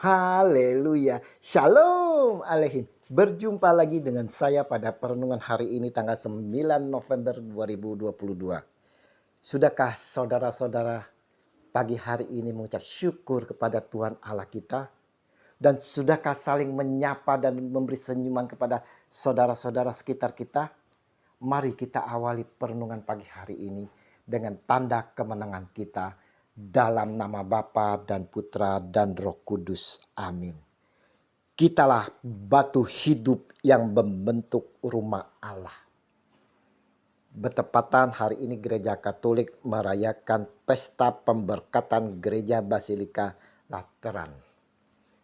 Haleluya. Shalom aleihim. Berjumpa lagi dengan saya pada perenungan hari ini tanggal 9 November 2022. Sudahkah saudara-saudara pagi hari ini mengucap syukur kepada Tuhan Allah kita? Dan sudahkah saling menyapa dan memberi senyuman kepada saudara-saudara sekitar kita? Mari kita awali perenungan pagi hari ini dengan tanda kemenangan kita. Dalam nama Bapa dan Putra dan Roh Kudus. Amin. Kitalah batu hidup yang membentuk rumah Allah. Bertepatan hari ini Gereja Katolik merayakan pesta pemberkatan Gereja Basilika Lateran.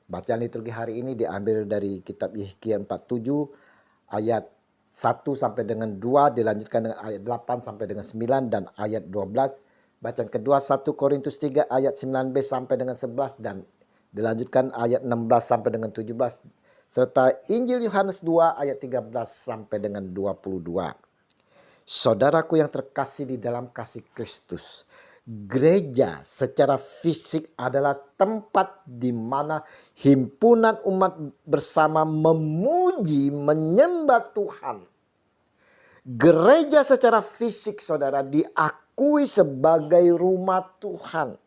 Bacaan liturgi hari ini diambil dari kitab Yehezkiel 47 ayat 1 sampai dengan 2, dilanjutkan dengan ayat 8 sampai dengan 9 dan ayat 12. Bacaan kedua 1 Korintus 3 ayat 9b sampai dengan 11 dan dilanjutkan ayat 16 sampai dengan 17. Serta Injil Yohanes 2 ayat 13 sampai dengan 22. Saudaraku yang terkasih di dalam kasih Kristus. Gereja secara fisik adalah tempat di mana himpunan umat bersama memuji, menyembah Tuhan. Gereja secara fisik saudara diakui sebagai rumah Tuhan.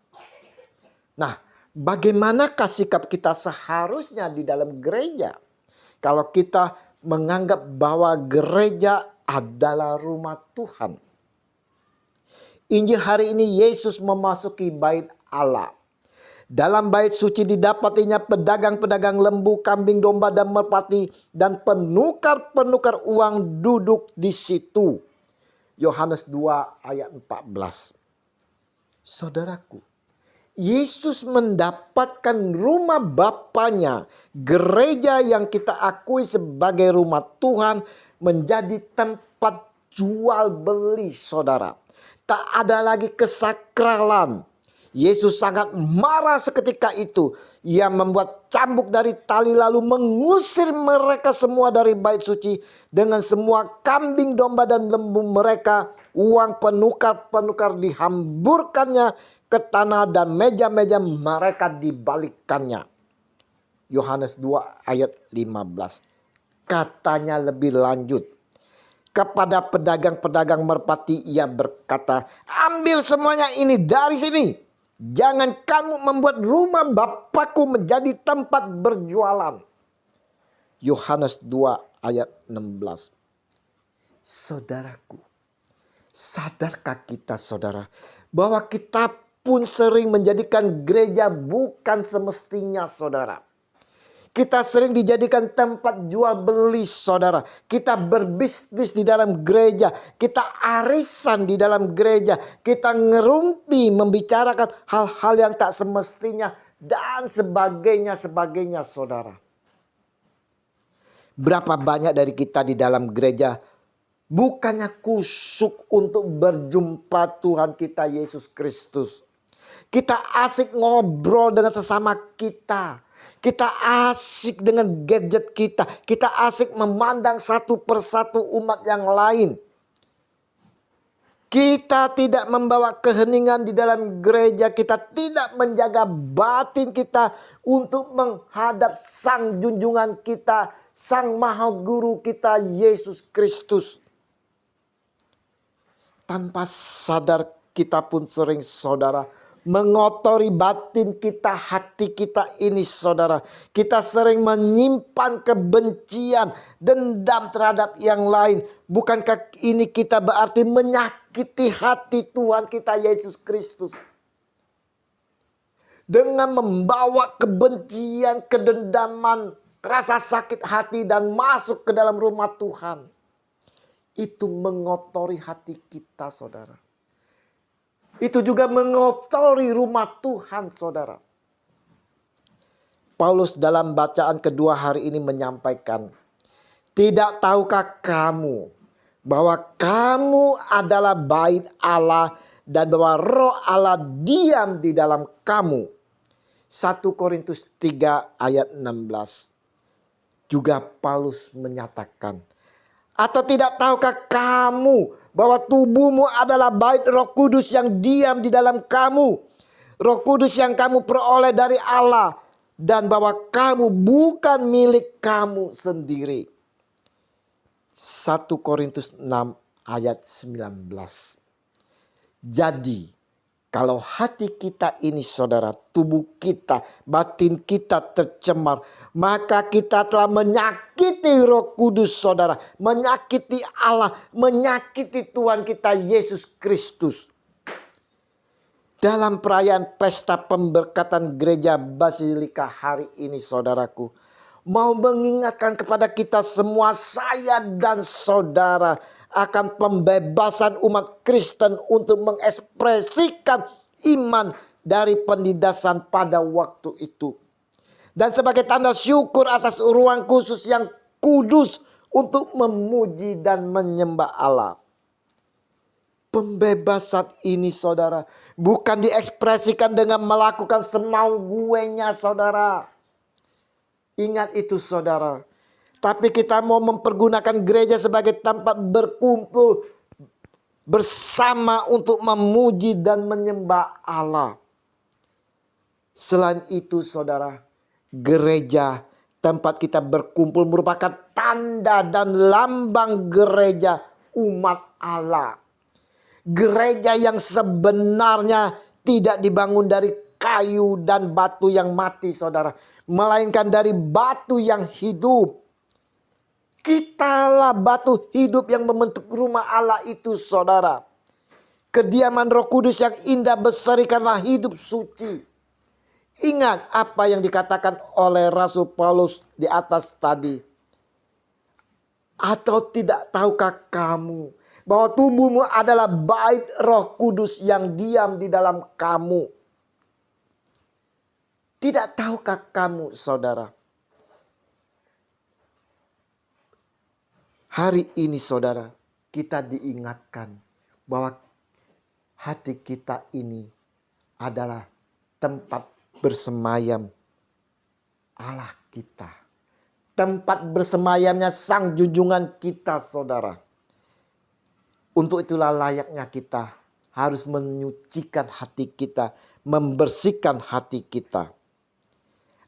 Nah, bagaimanakah sikap kita seharusnya di dalam gereja? Kalau kita menganggap bahwa gereja adalah rumah Tuhan. Injil hari ini Yesus memasuki bait Allah. Dalam bait suci didapatinya pedagang-pedagang lembu, kambing, domba, dan merpati, dan penukar-penukar uang duduk di situ. Yohanes 2 ayat 14. Saudaraku, Yesus mendapatkan rumah Bapanya, gereja yang kita akui sebagai rumah Tuhan, menjadi tempat jual beli saudara. Tak ada lagi kesakralan. Yesus sangat marah seketika itu. Ia membuat cambuk dari tali lalu mengusir mereka semua dari bait suci. Dengan semua kambing, domba, dan lembu mereka. Uang penukar-penukar dihamburkannya ke tanah dan meja-meja mereka dibalikkannya. Yohanes 2 ayat 15. Katanya lebih lanjut. Kepada pedagang-pedagang merpati ia berkata, ambil semuanya ini dari sini. Jangan kamu membuat rumah Bapakku menjadi tempat berjualan. Yohanes 2 ayat 16. Saudaraku, sadarkah kita saudara bahwa kita pun sering menjadikan gereja bukan semestinya saudara. Kita sering dijadikan tempat jual beli saudara. Kita berbisnis di dalam gereja. Kita arisan di dalam gereja. Kita ngerumpi membicarakan hal-hal yang tak semestinya. Dan sebagainya saudara. Berapa banyak dari kita di dalam gereja bukannya kusuk untuk berjumpa Tuhan kita Yesus Kristus. Kita asik ngobrol dengan sesama kita. Kita asik dengan gadget kita. Kita asik memandang satu persatu umat yang lain. Kita tidak membawa keheningan di dalam gereja. Kita tidak menjaga batin kita untuk menghadap sang junjungan kita. Sang Maha Guru kita Yesus Kristus. Tanpa sadar kita pun sering saudara mengotori batin kita, hati kita ini saudara. Kita sering menyimpan kebencian, dendam terhadap yang lain. Bukankah ini kita berarti menyakiti hati Tuhan kita Yesus Kristus? Dengan membawa kebencian, kedendaman, rasa sakit hati dan masuk ke dalam rumah Tuhan. Itu mengotori hati kita saudara. Itu juga mengotori rumah Tuhan saudara. Paulus dalam bacaan kedua hari ini menyampaikan. Tidak tahukah kamu bahwa kamu adalah bait Allah dan bahwa roh Allah diam di dalam kamu. 1 Korintus 3 ayat 16. Juga Paulus menyatakan. Atau tidak tahukah kamu bahwa tubuhmu adalah bait Roh Kudus yang diam di dalam kamu. Roh Kudus yang kamu peroleh dari Allah. dan bahwa kamu bukan milik kamu sendiri. 1 Korintus 6 ayat 19. Jadi kalau hati kita ini saudara, tubuh kita, batin kita tercemar, maka kita telah menyakiti Roh Kudus saudara, menyakiti Allah, menyakiti Tuhan kita Yesus Kristus. Dalam perayaan pesta pemberkatan gereja Basilika hari ini saudaraku, mau mengingatkan kepada kita semua, saya dan saudara, akan pembebasan umat Kristen untuk mengekspresikan iman dari penindasan pada waktu itu. Dan sebagai tanda syukur atas ruang khusus yang kudus untuk memuji dan menyembah Allah. Pembebasan ini saudara bukan diekspresikan dengan melakukan semau guenya saudara. Ingat itu saudara. Tapi kita mau mempergunakan gereja sebagai tempat berkumpul bersama untuk memuji dan menyembah Allah. Selain itu saudara, gereja tempat kita berkumpul merupakan tanda dan lambang gereja umat Allah. Gereja yang sebenarnya tidak dibangun dari kayu dan batu yang mati saudara, melainkan dari batu yang hidup. Kitalah batu hidup yang membentuk rumah Allah itu saudara. Kediaman Roh Kudus yang indah berseri karena hidup suci. Ingat apa yang dikatakan oleh Rasul Paulus di atas tadi. Atau tidak tahukah kamu bahwa tubuhmu adalah bait Roh Kudus yang diam di dalam kamu? Tidak tahukah kamu saudara? Hari ini saudara, kita diingatkan bahwa hati kita ini adalah tempat bersemayam Allah kita. Tempat bersemayamnya sang junjungan kita saudara. Untuk itulah layaknya kita harus menyucikan hati kita, membersihkan hati kita.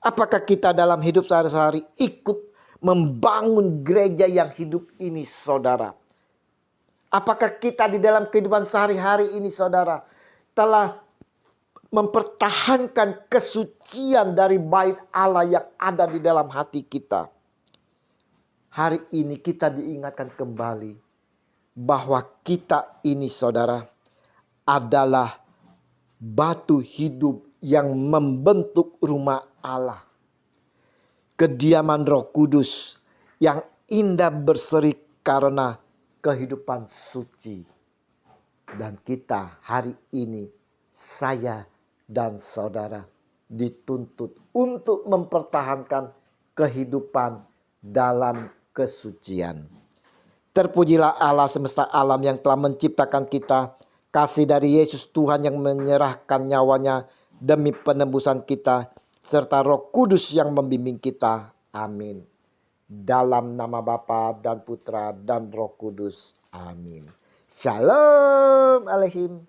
Apakah kita dalam hidup sehari-hari ikut membangun gereja yang hidup ini saudara? Apakah kita di dalam kehidupan sehari-hari ini saudara telah mempertahankan kesucian dari bait Allah yang ada di dalam hati kita? Hari ini kita diingatkan kembali bahwa kita ini saudara adalah batu hidup yang membentuk rumah Allah. Kediaman Roh Kudus yang indah berseri karena kehidupan suci. Dan kita hari ini, saya dan saudara dituntut untuk mempertahankan kehidupan dalam kesucian. Terpujilah Allah semesta alam yang telah menciptakan kita. Kasih dari Yesus Tuhan yang menyerahkan nyawanya demi penebusan kita, serta Roh Kudus yang membimbing kita. Amin. Dalam nama Bapa dan Putra dan Roh Kudus. Amin. Shalom Aleihim.